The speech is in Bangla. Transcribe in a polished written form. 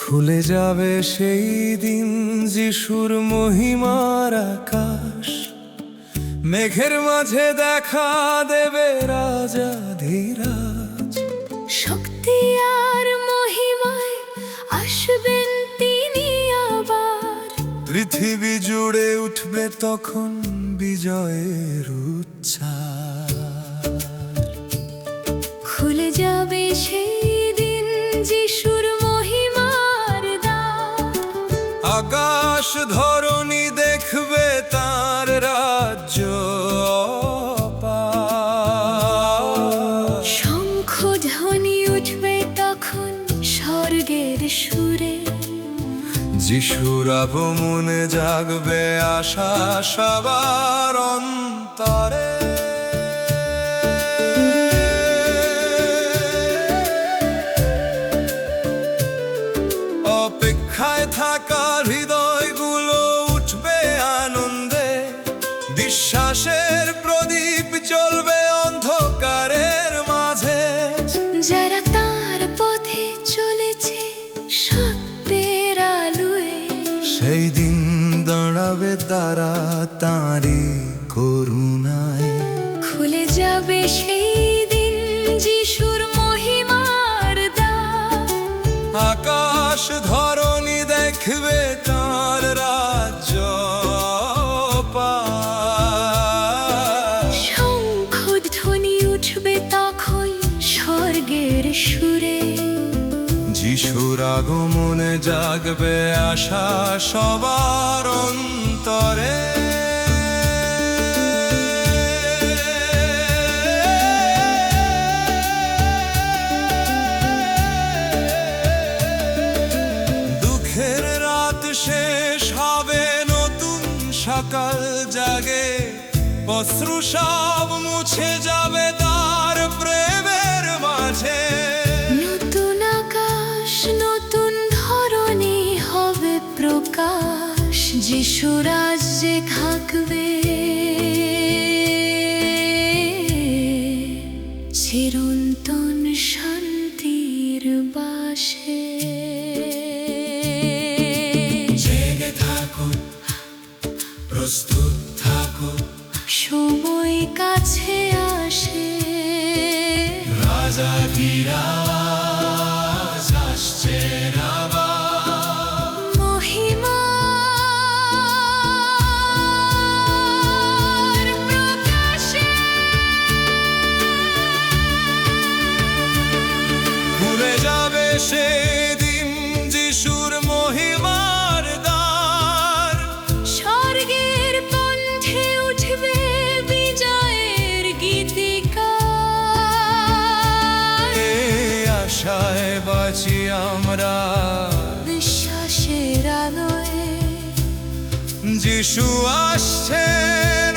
খুলে যাবে সেই দিন যিশুর মহিমার আকাশ, মেঘের মাঝে দেখা দেবে রাজা ধীরাজ। শক্তি আর মহিমায় আসবেন তিনি আবার, পৃথিবী জুড়ে উঠবে তখন বিজয়ের উচ্ছ্বাস। খুলে যাবে সেই দিন যিশুর মহিমার দ্বার, আকাশ ধরণী দেখবে তার রাজ্য অপার। শঙ্খ ধ্বনি উঠবে তখন স্বর্গের সুরে, যিশুর আগমনে জাগবে আশা সবার অন্তরে। অপেক্ষায় থাকা হৃদয়গুলো উঠবে আনন্দে, বিশ্বাসের প্রদীপ জ্বলবে অন্ধকারের মাঝে। যারা তার পথে চলেছে সত্যের আলোয়, সেই দিন দাঁড়াবে তারা তাঁরই করুণায়। খুলে যাবে সেই দিন যিশুর মহিমার দ্বার, আকাশ ধরণী দেখবে তার রাজ্য অপার। শঙ্খ ধ্বনি উঠবে তখন স্বর্গের সুরে, যিশুর আগমনে জাগবে আশা সবার অন্তরে। দুঃখের রাত শেষ হবে, নতুন সকাল জাগে, অশ্রু সব মুছে যাবে তার প্রেমের মাঝে। নতুন আকাশ নতুন ধরনী হবে প্রকাশ, যিশু রাজ্যে থাকবে চিরন্তন শান্তির বাসে। জেগে থাকো, প্রস্তুত থাকো, সময় কাছে আসে, রাজা ধীরাজ আসছেন আবার। মহিমার প্রকাশে ভুলে যাবে সেদিন যিশুর মহিমার দ্বার। স্বর্গের কণ্ঠে উঠবে বিজয়ের গীতিকার। এই আশায় বাঁচি আমরা, বিশ্বাসের আলোয় যিশু আসছেন।